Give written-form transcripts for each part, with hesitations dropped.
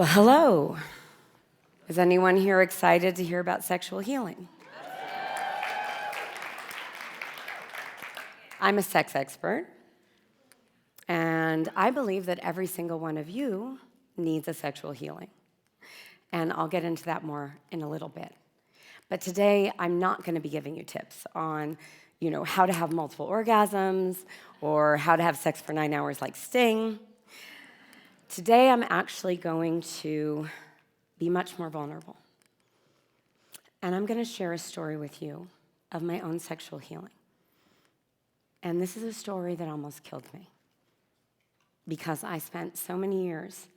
Well, hello. Is anyone here excited to hear about sexual healing? I'm a sex expert, and I believe that every single one of you needs a sexual healing. And I'll get into that more in a little bit. But today, I'm not going to be giving you tips on, how to have multiple orgasms or how to have sex for 9 hours like Sting. Today, I'm actually going to be much more vulnerable. And I'm going to share a story with you of my own sexual healing. And this is a story that almost killed me because I spent so many years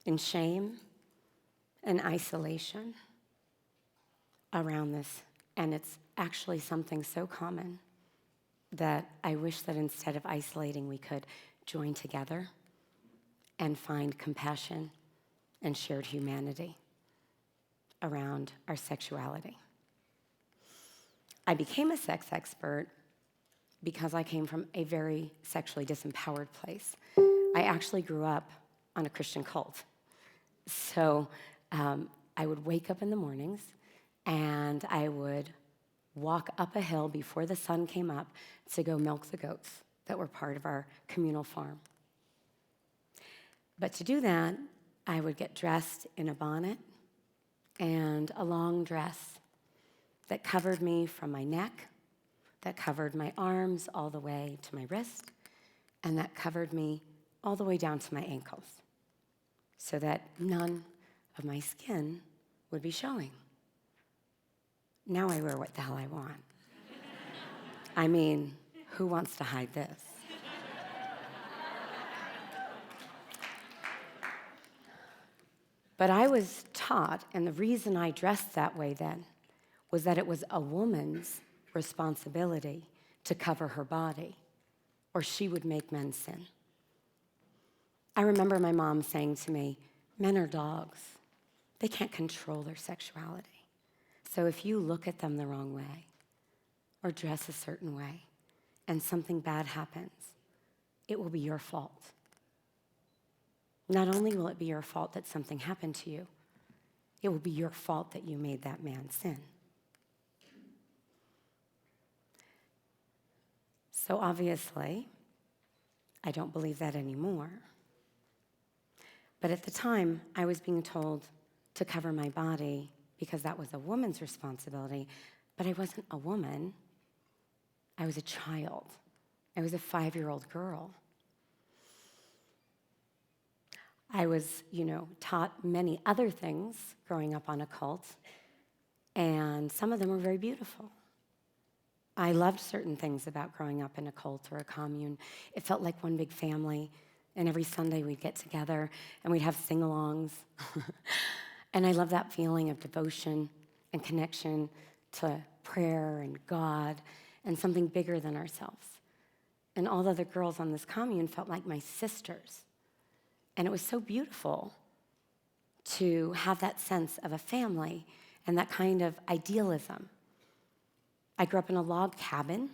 in shame and isolation around this. And it's actually something so common that I wish that instead of isolating, we could join together and find compassion and shared humanity around our sexuality. I became a sex expert because I came from a very sexually disempowered place. I actually grew up on a Christian cult. So I would wake up in the mornings and I would walk up a hill before the sun came up to go milk the goats that were part of our communal farm. But to do that, I would get dressed in a bonnet and a long dress that covered me from my neck, that covered my arms all the way to my wrist, and that covered me all the way down to my ankles, so that none of my skin would be showing. Now I wear what the hell I want. I mean, who wants to hide this? But I was taught, and the reason I dressed that way then was that it was a woman's responsibility to cover her body, or she would make men sin. I remember my mom saying to me, men are dogs. They can't control their sexuality. So if you look at them the wrong way or dress a certain way and something bad happens, it will be your fault. Not only will it be your fault that something happened to you, it will be your fault that you made that man sin. So obviously, I don't believe that anymore. But at the time, I was being told to cover my body because that was a woman's responsibility, but I wasn't a woman. I was a child. I was a 5-year-old girl. I was, taught many other things growing up on a cult, and some of them were very beautiful. I loved certain things about growing up in a cult or a commune. It felt like one big family, and every Sunday we'd get together and we'd have sing-alongs. And I love that feeling of devotion and connection to prayer and God and something bigger than ourselves. And all the other girls on this commune felt like my sisters. And it was so beautiful to have that sense of a family and that kind of idealism. I grew up in a log cabin,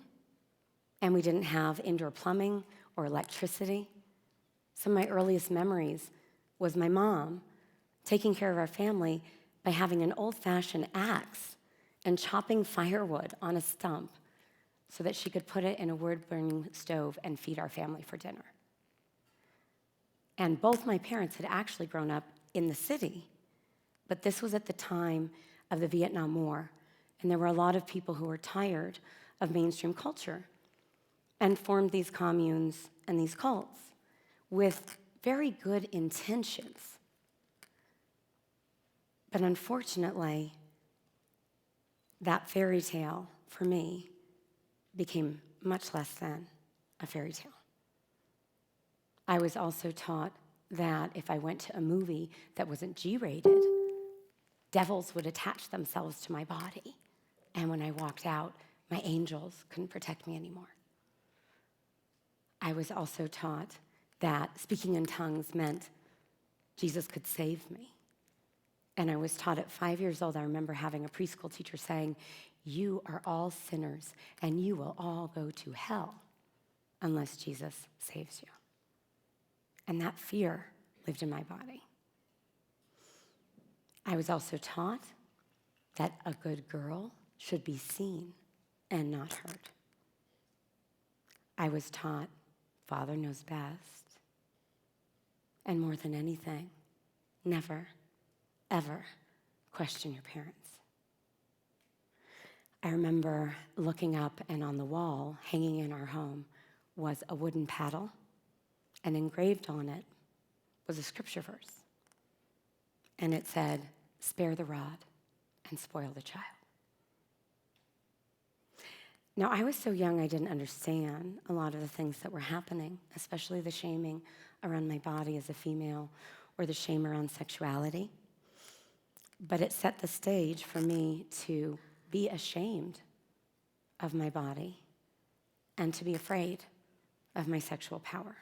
and we didn't have indoor plumbing or electricity. Some of my earliest memories was my mom taking care of our family by having an old-fashioned axe and chopping firewood on a stump so that she could put it in a wood-burning stove and feed our family for dinner. And both my parents had actually grown up in the city, but this was at the time of the Vietnam War, and there were a lot of people who were tired of mainstream culture and formed these communes and these cults with very good intentions. But unfortunately, that fairy tale, for me, became much less than a fairy tale. I was also taught that if I went to a movie that wasn't G-rated, devils would attach themselves to my body. And when I walked out, my angels couldn't protect me anymore. I was also taught that speaking in tongues meant Jesus could save me. And I was taught at 5 years old, I remember having a preschool teacher saying, you are all sinners and you will all go to hell unless Jesus saves you. And that fear lived in my body. I was also taught that a good girl should be seen and not heard. I was taught father knows best. And more than anything, never, ever question your parents. I remember looking up, and on the wall, hanging in our home, was a wooden paddle, and engraved on it was a scripture verse. And it said, "Spare the rod and spoil the child." Now, I was so young I didn't understand a lot of the things that were happening, especially the shaming around my body as a female or the shame around sexuality. But it set the stage for me to be ashamed of my body and to be afraid of my sexual power.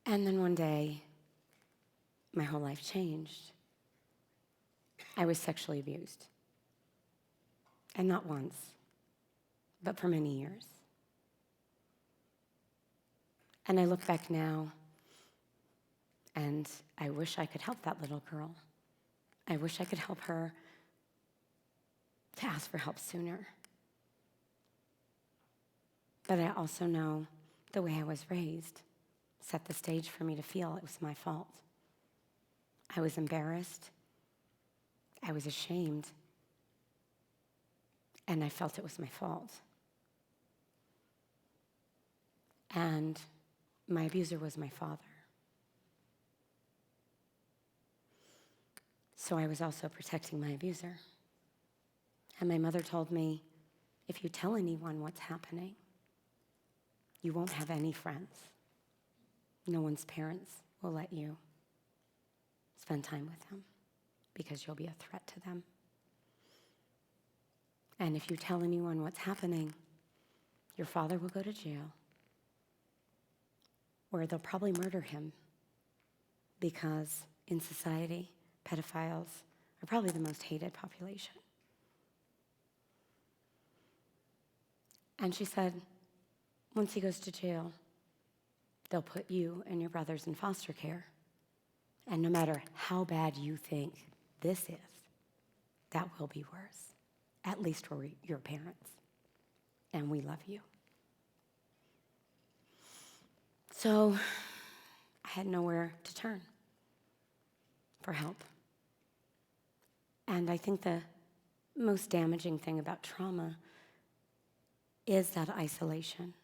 And then one day, my whole life changed. I was sexually abused. And not once, but for many years. And I look back now, and I wish I could help that little girl. I wish I could help her to ask for help sooner. But I also know the way I was raised set the stage for me to feel it was my fault. I was embarrassed. I was ashamed. And I felt it was my fault. And my abuser was my father. So I was also protecting my abuser. And my mother told me, if you tell anyone what's happening, you won't have any friends. No one's parents will let you spend time with them because you'll be a threat to them. And if you tell anyone what's happening, your father will go to jail, where they'll probably murder him, because in society, pedophiles are probably the most hated population. And she said, once he goes to jail, they'll put you and your brothers in foster care. And no matter how bad you think this is, that will be worse. At least we're your parents, and we love you. So I had nowhere to turn for help. And I think the most damaging thing about trauma is that isolation,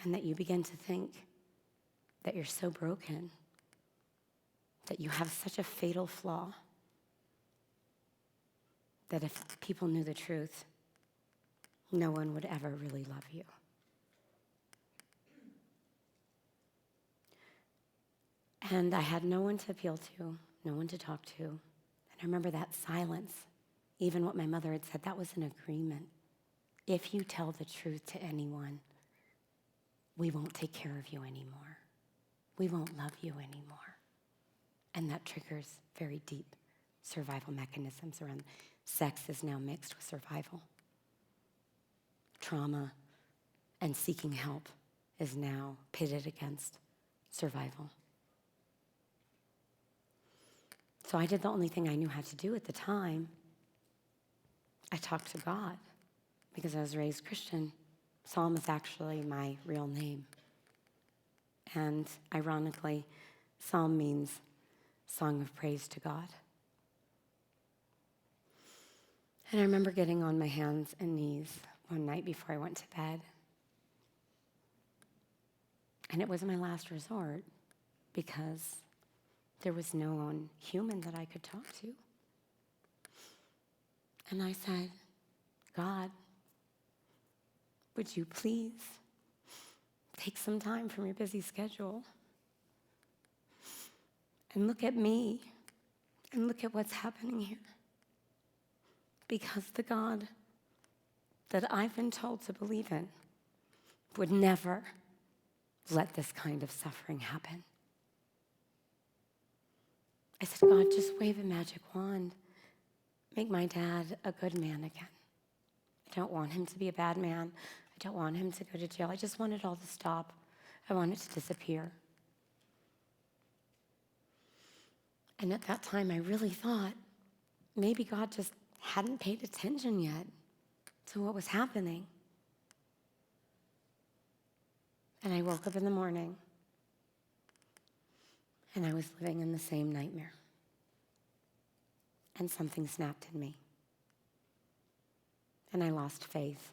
and that you begin to think that you're so broken, that you have such a fatal flaw, that if people knew the truth, no one would ever really love you. And I had no one to appeal to, no one to talk to. And I remember that silence, even what my mother had said, that was an agreement. If you tell the truth to anyone, we won't take care of you anymore. We won't love you anymore. And that triggers very deep survival mechanisms around sex is now mixed with survival. Trauma and seeking help is now pitted against survival. So I did the only thing I knew how to do at the time. I talked to God, because I was raised Christian. Psalm is actually my real name. And ironically, Psalm means song of praise to God. And I remember getting on my hands and knees one night before I went to bed. And it was my last resort, because there was no one human that I could talk to. And I said, God, would you please take some time from your busy schedule and look at me and look at what's happening here? Because the God that I've been told to believe in would never let this kind of suffering happen. I said, God, just wave a magic wand. Make my dad a good man again. I don't want him to be a bad man. I don't want him to go to jail. I just want it all to stop. I want it to disappear. And at that time, I really thought maybe God just hadn't paid attention yet to what was happening. And I woke up in the morning, and I was living in the same nightmare. And something snapped in me. And I lost faith.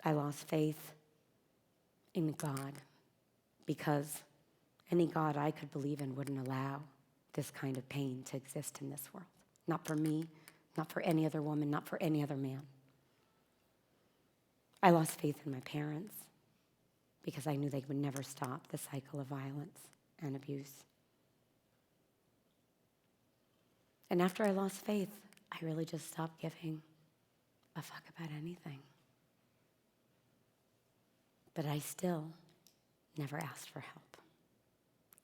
I lost faith in God, because any God I could believe in wouldn't allow this kind of pain to exist in this world. Not for me, not for any other woman, not for any other man. I lost faith in my parents because I knew they would never stop the cycle of violence and abuse. And after I lost faith, I really just stopped giving a fuck about anything. But I still never asked for help.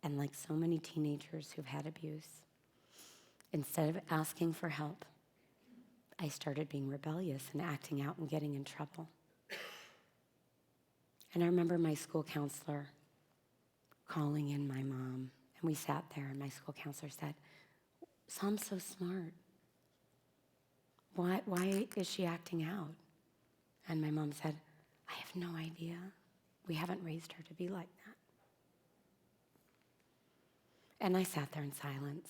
And like so many teenagers who've had abuse, instead of asking for help, I started being rebellious and acting out and getting in trouble. And I remember my school counselor calling in my mom, and we sat there, and my school counselor said, "Sam's so smart. Why is she acting out?" And my mom said, "I have no idea. We haven't raised her to be like that." And I sat there in silence,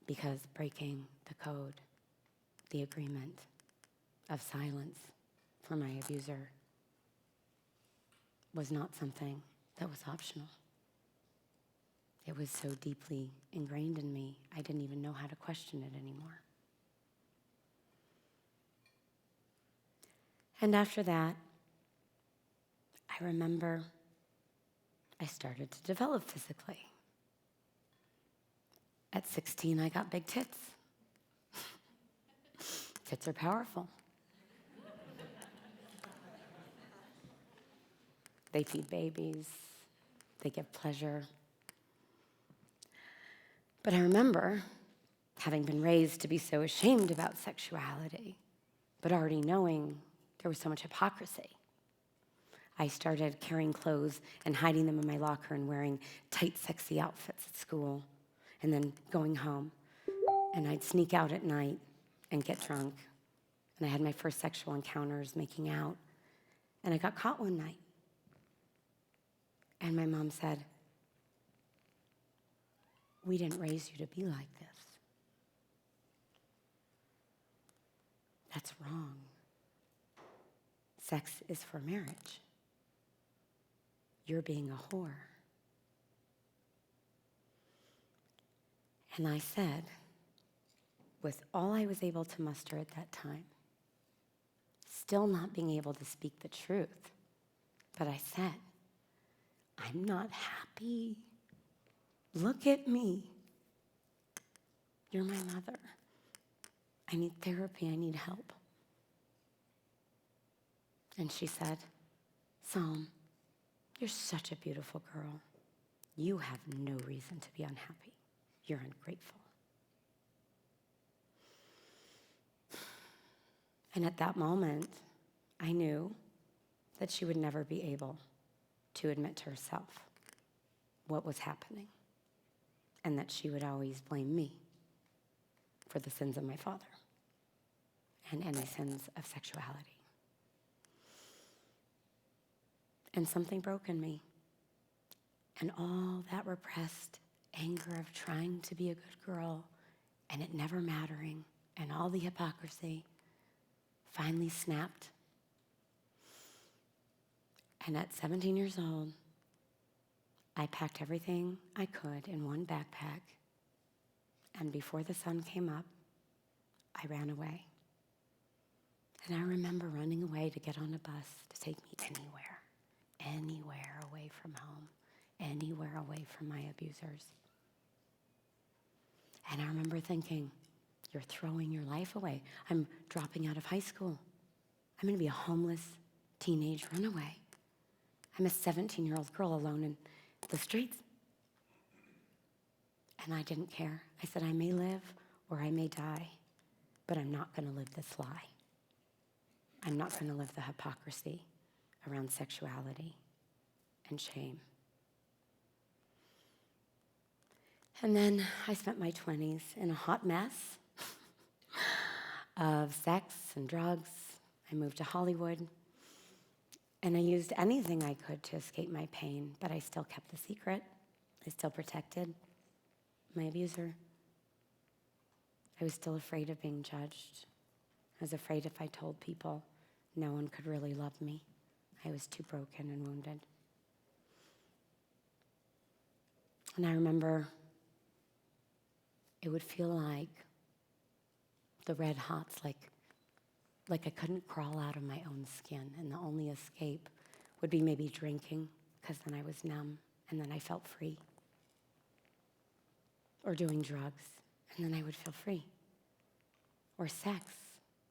because breaking the code, the agreement of silence for my abuser, was not something that was optional. It was so deeply ingrained in me, I didn't even know how to question it anymore. And after that, I remember I started to develop physically. At 16, I got big tits. Tits are powerful. They feed babies. They give pleasure. But I remember having been raised to be so ashamed about sexuality, but already knowing there was so much hypocrisy. I started carrying clothes and hiding them in my locker and wearing tight, sexy outfits at school, and then going home. And I'd sneak out at night and get drunk. And I had my first sexual encounters making out. And I got caught one night. And my mom said, "We didn't raise you to be like this. That's wrong. Sex is for marriage. You're being a whore." And I said, with all I was able to muster at that time, still not being able to speak the truth, but I said, "I'm not happy. Look at me. You're my mother. I need therapy. I need help." And she said, "Psalm, you're such a beautiful girl. You have no reason to be unhappy. You're ungrateful." And at that moment, I knew that she would never be able to admit to herself what was happening, and that she would always blame me for the sins of my father and any sins of sexuality. And something broke in me, and all that repressed anger of trying to be a good girl and it never mattering and all the hypocrisy finally snapped. And at 17 years old, I packed everything I could in one backpack, and before the sun came up, I ran away. And I remember running away to get on a bus to take me anywhere away from home, anywhere away from my abusers. And I remember thinking, you're throwing your life away. I'm dropping out of high school. I'm going to be a homeless teenage runaway. I'm a 17-year-old girl alone in the streets. And I didn't care. I said, I may live or I may die, but I'm not going to live this lie. I'm not going to live the hypocrisy around sexuality and shame. And then I spent my 20s in a hot mess of sex and drugs. I moved to Hollywood, and I used anything I could to escape my pain, but I still kept the secret. I still protected my abuser. I was still afraid of being judged. I was afraid if I told people, no one could really love me. I was too broken and wounded. And I remember it would feel like the red hots, like I couldn't crawl out of my own skin, and the only escape would be maybe drinking, because then I was numb, and then I felt free. Or doing drugs, and then I would feel free. Or sex.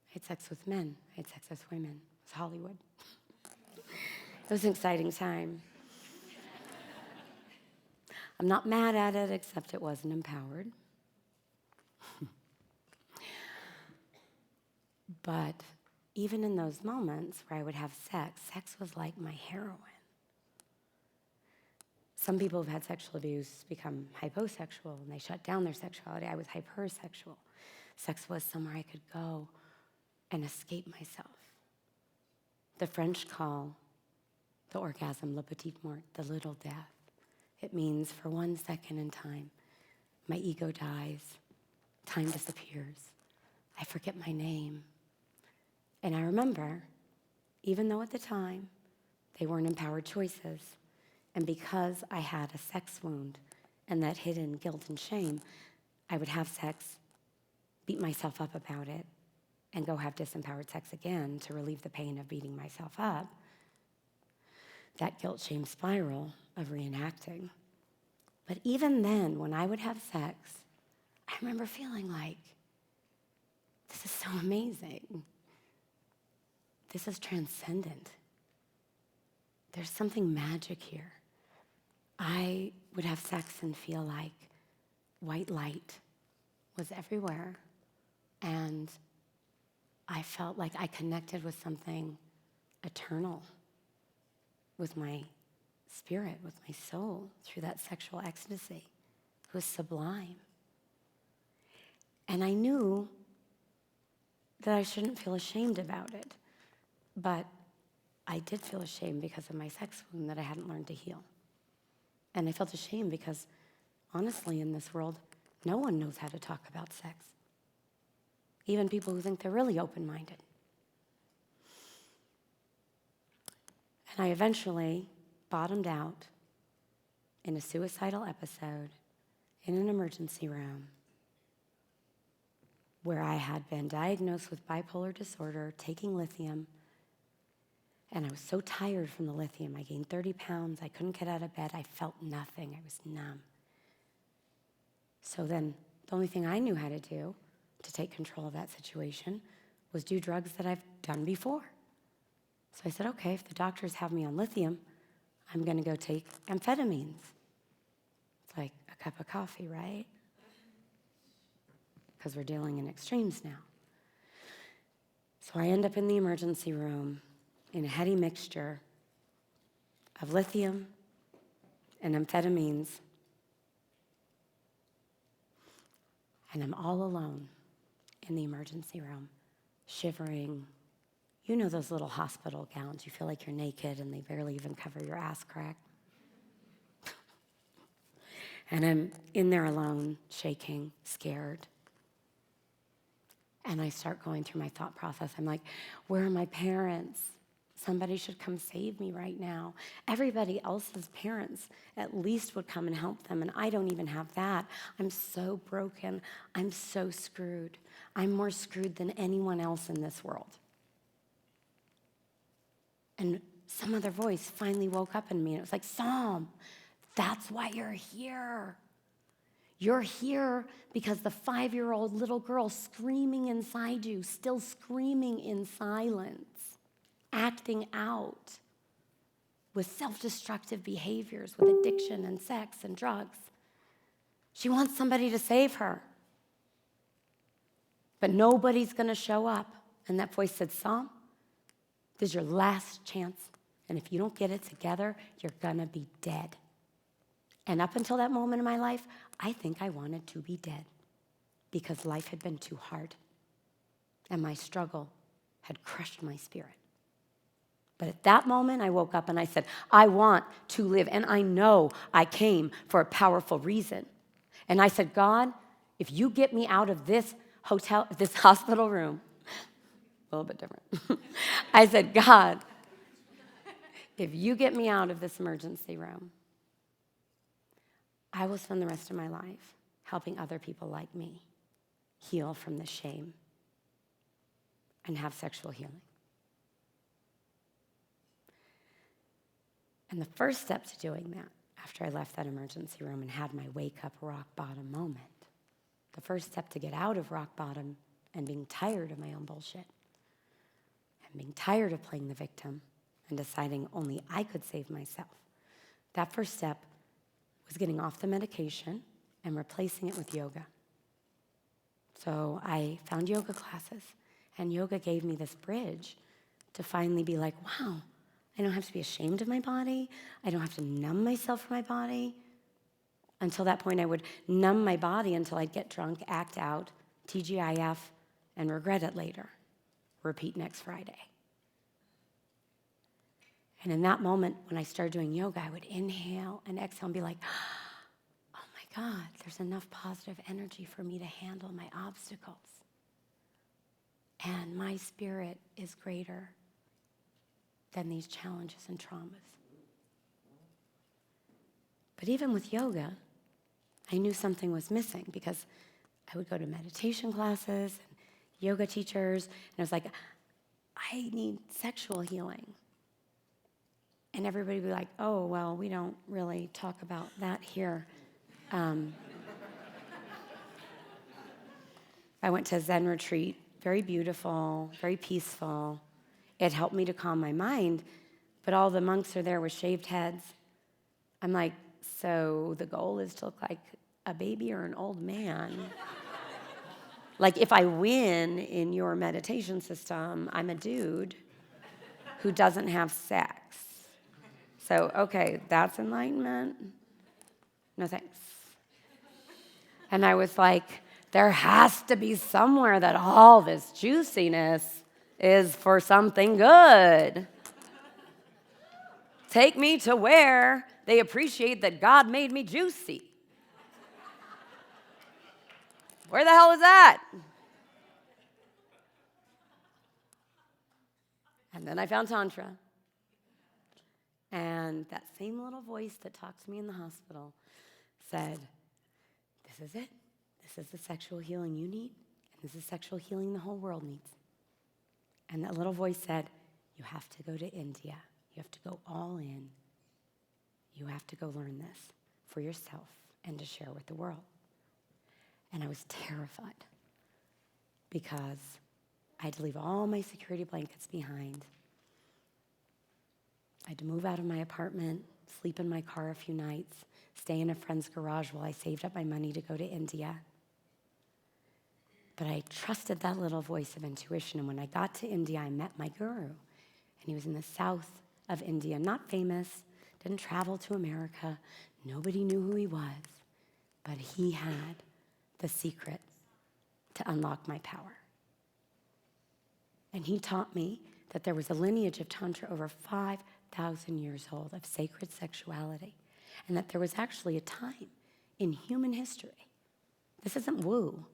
I had sex with men. I had sex with women. It was Hollywood. It was an exciting time. I'm not mad at it, except it wasn't empowered. But even in those moments where I would have sex was like my heroin. Some people who've had sexual abuse become hyposexual and they shut down their sexuality. I was hypersexual. Sex was somewhere I could go and escape myself. The French call the orgasm le petit mort, the little death. It means for 1 second in time, my ego dies, time disappears, I forget my name. And I remember, even though at the time they weren't empowered choices, and because I had a sex wound and that hidden guilt and shame, I would have sex, beat myself up about it, and go have disempowered sex again to relieve the pain of beating myself up. That guilt-shame spiral of reenacting. But even then, when I would have sex, I remember feeling like, this is so amazing. This is transcendent. There's something magic here. I would have sex and feel like white light was everywhere. And I felt like I connected with something eternal, with my spirit, with my soul, through that sexual ecstasy. It was sublime. And I knew that I shouldn't feel ashamed about it. But I did feel ashamed because of my sex wound that I hadn't learned to heal. And I felt ashamed because, honestly, in this world, no one knows how to talk about sex. Even people who think they're really open-minded. And I eventually bottomed out in a suicidal episode in an emergency room where I had been diagnosed with bipolar disorder, taking lithium, and I was so tired from the lithium. I gained 30 pounds. I couldn't get out of bed. I felt nothing. I was numb. So then the only thing I knew how to do to take control of that situation was do drugs that I've done before. So I said, okay, if the doctors have me on lithium, I'm going to go take amphetamines. It's like a cup of coffee, right? Because we're dealing in extremes now. So I end up in the emergency room in a heady mixture of lithium and amphetamines. And I'm all alone in the emergency room, shivering. You know those little hospital gowns. You feel like you're naked and they barely even cover your ass crack. And I'm in there alone, shaking, scared. And I start going through my thought process. I'm like, where are my parents? Somebody should come save me right now. Everybody else's parents at least would come and help them, and I don't even have that. I'm so broken. I'm so screwed. I'm more screwed than anyone else in this world. And some other voice finally woke up in me, and it was like, Psalm, that's why you're here. You're here because the 5-year-old little girl screaming inside you, still screaming in silence, acting out with self-destructive behaviors, with addiction and sex and drugs. She wants somebody to save her. But nobody's going to show up. And that voice said, Psalm, this is your last chance. And if you don't get it together, you're going to be dead. And up until that moment in my life, I think I wanted to be dead because life had been too hard and my struggle had crushed my spirit. But at that moment, I woke up and I said, I want to live, and I know I came for a powerful reason. And I said, God, if you get me out of this hospital room, a little bit different. I said, God, if you get me out of this emergency room, I will spend the rest of my life helping other people like me heal from the shame and have sexual healing. And the first step to doing that, after I left that emergency room and had my wake-up rock bottom moment, the first step to get out of rock bottom and being tired of my own bullshit and being tired of playing the victim and deciding only I could save myself, that first step was getting off the medication and replacing it with yoga. So I found yoga classes, and yoga gave me this bridge to finally be like, wow, I don't have to be ashamed of my body. I don't have to numb myself from my body. Until that point, I would numb my body until I'd get drunk, act out, TGIF, and regret it later. Repeat next Friday. And in that moment, when I started doing yoga, I would inhale and exhale and be like, oh my God, there's enough positive energy for me to handle my obstacles. And my spirit is greater than these challenges and traumas. But even with yoga, I knew something was missing because I would go to meditation classes and yoga teachers, and I was like, I need sexual healing. And everybody would be like, oh, well, we don't really talk about that here. I went to a Zen retreat, very beautiful, very peaceful. It helped me to calm my mind, but all the monks are there with shaved heads. I'm like, so the goal is to look like a baby or an old man? Like, if I win in your meditation system, I'm a dude who doesn't have sex. So, okay, that's enlightenment? No thanks. And I was like, there has to be somewhere that all this juiciness is for something good. Take me to where they appreciate that God made me juicy. Where the hell is that? And then I found Tantra. And that same little voice that talked to me in the hospital said, this is it. This is the sexual healing you need, and this is sexual healing the whole world needs. And that little voice said, you have to go to India. You have to go all in. You have to go learn this for yourself and to share with the world. And I was terrified because I had to leave all my security blankets behind. I had to move out of my apartment, sleep in my car a few nights, stay in a friend's garage while I saved up my money to go to India. But I trusted that little voice of intuition, and when I got to India, I met my guru, and he was in the south of India, not famous, didn't travel to America, nobody knew who he was, but he had the secret to unlock my power. And he taught me that there was a lineage of Tantra over 5,000 years old of sacred sexuality, and that there was actually a time in human history, this isn't woo,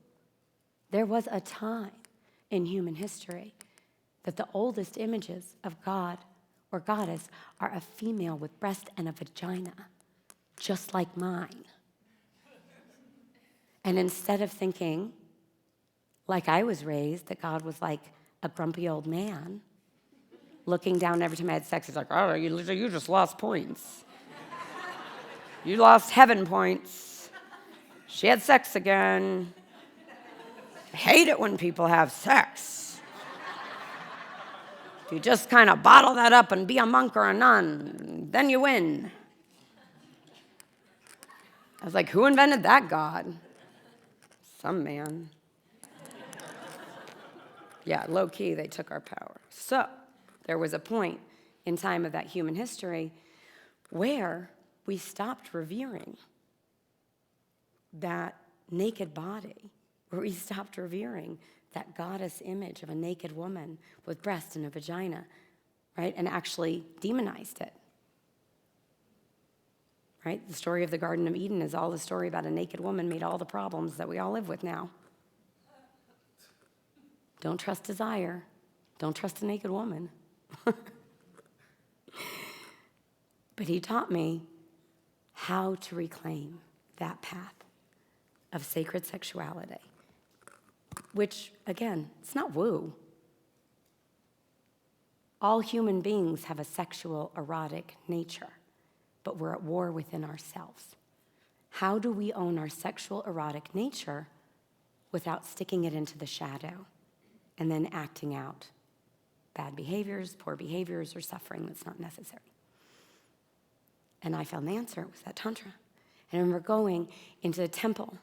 there was a time in human history that the oldest images of God or goddess are a female with breast and a vagina, just like mine. And instead of thinking, like I was raised, that God was like a grumpy old man, looking down every time I had sex, he's like, oh, you just lost points. You lost heaven points. She had sex again. I hate it when people have sex. If you just kind of bottle that up and be a monk or a nun, then you win. I was like, who invented that God? Some man. Yeah, low key, they took our power. So there was a point in time of that human history where we stopped revering that naked body, where we stopped revering that goddess image of a naked woman with breast and a vagina, right? And actually demonized it, right? The story of the Garden of Eden is all the story about a naked woman made all the problems that we all live with now. Don't trust desire. Don't trust a naked woman. But he taught me how to reclaim that path of sacred sexuality, which, again, it's not woo. All human beings have a sexual, erotic nature, but we're at war within ourselves. How do we own our sexual, erotic nature without sticking it into the shadow and then acting out bad behaviors, poor behaviors, or suffering that's not necessary? And I found the answer. It was that Tantra. And I remember going into the temple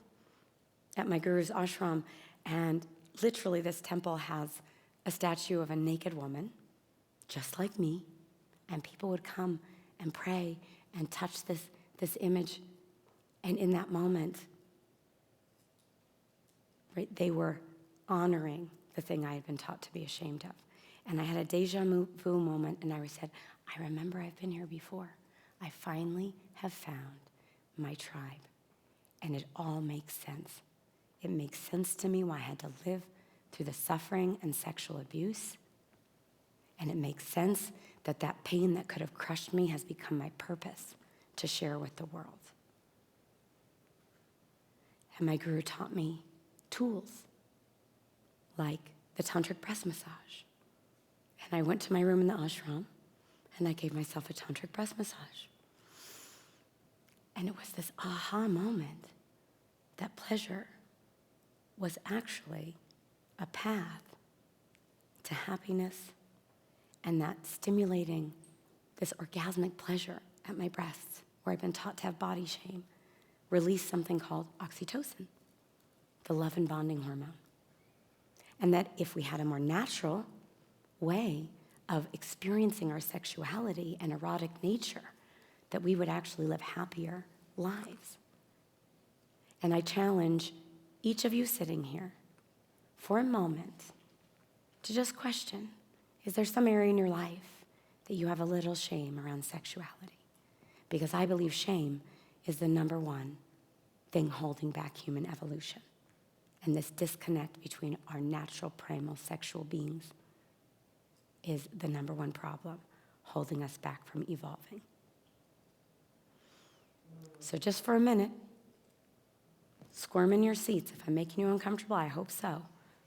at my guru's ashram, and literally this temple has a statue of a naked woman, just like me, and people would come and pray and touch this image. And in that moment, right, they were honoring the thing I had been taught to be ashamed of. And I had a deja vu moment, and I said, I remember I've been here before. I finally have found my tribe, and it all makes sense. It makes sense to me why I had to live through the suffering and sexual abuse, and it makes sense that that pain that could have crushed me has become my purpose to share with the world. And my guru taught me tools like the tantric breast massage. And I went to my room in the ashram, and I gave myself a tantric breast massage. And it was this aha moment that pleasure was actually a path to happiness, and that stimulating this orgasmic pleasure at my breasts, where I've been taught to have body shame, released something called oxytocin, the love and bonding hormone. And that if we had a more natural way of experiencing our sexuality and erotic nature, that we would actually live happier lives. And I challenge each of you sitting here for a moment to just question, is there some area in your life that you have a little shame around sexuality? Because I believe shame is the number one thing holding back human evolution. And this disconnect between our natural primal sexual beings is the number one problem holding us back from evolving. So just for a minute, squirm in your seats. If I'm making you uncomfortable, I hope so.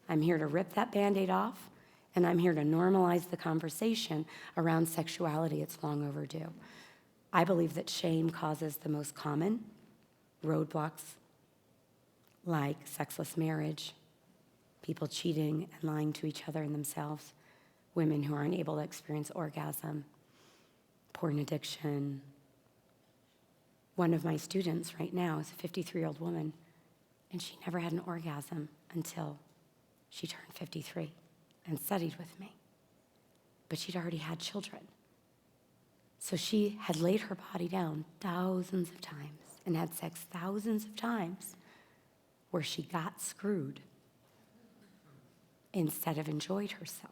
I'm here to rip that Band-Aid off, and I'm here to normalize the conversation around sexuality. It's long overdue. I believe that shame causes the most common roadblocks, like sexless marriage, people cheating and lying to each other and themselves, women who aren't able to experience orgasm, porn addiction. One of my students right now is a 53-year-old woman, and she never had an orgasm until she turned 53 and studied with me. But she'd already had children. So she had laid her body down thousands of times and had sex thousands of times where she got screwed instead of enjoyed herself.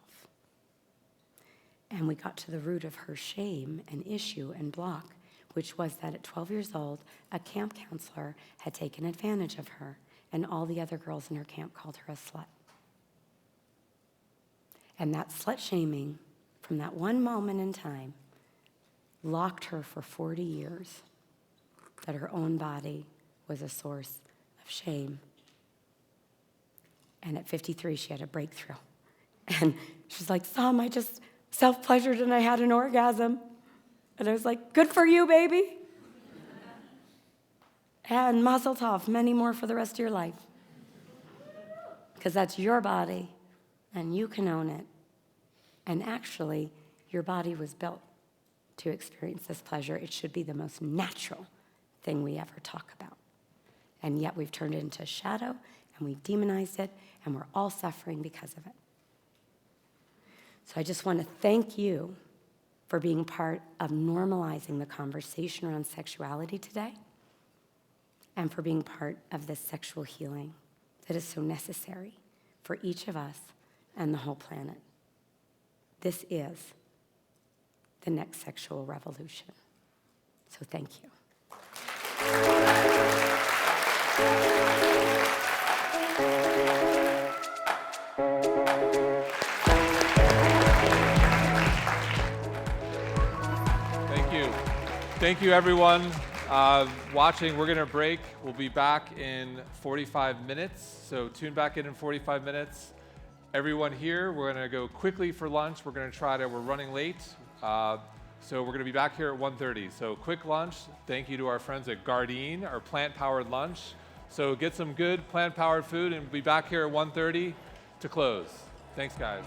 And we got to the root of her shame and issue and block, which was that at 12 years old, a camp counselor had taken advantage of her, and all the other girls in her camp called her a slut. And that slut shaming, from that one moment in time, locked her for 40 years, that her own body was a source of shame. And at 53, she had a breakthrough. And she's like, Sam, I just self-pleasured and I had an orgasm. And I was like, good for you, baby. And mazel tov, many more for the rest of your life. Because that's your body, and you can own it. And actually, your body was built to experience this pleasure. It should be the most natural thing we ever talk about. And yet we've turned it into a shadow, and we've demonized it, and we're all suffering because of it. So I just want to thank you for being part of normalizing the conversation around sexuality today, and for being part of this sexual healing that is so necessary for each of us and the whole planet. This is the next sexual revolution. So thank you. Thank you. Thank you, everyone. Watching, we're going to break. We'll be back in 45 minutes. So tune back in 45 minutes. Everyone here, we're going to go quickly for lunch. We're going to we're running late. So we're going to be back here at 1:30. So quick lunch. Thank you to our friends at Gardein, our plant-powered lunch. So get some good plant-powered food and be back here at 1:30 to close. Thanks, guys.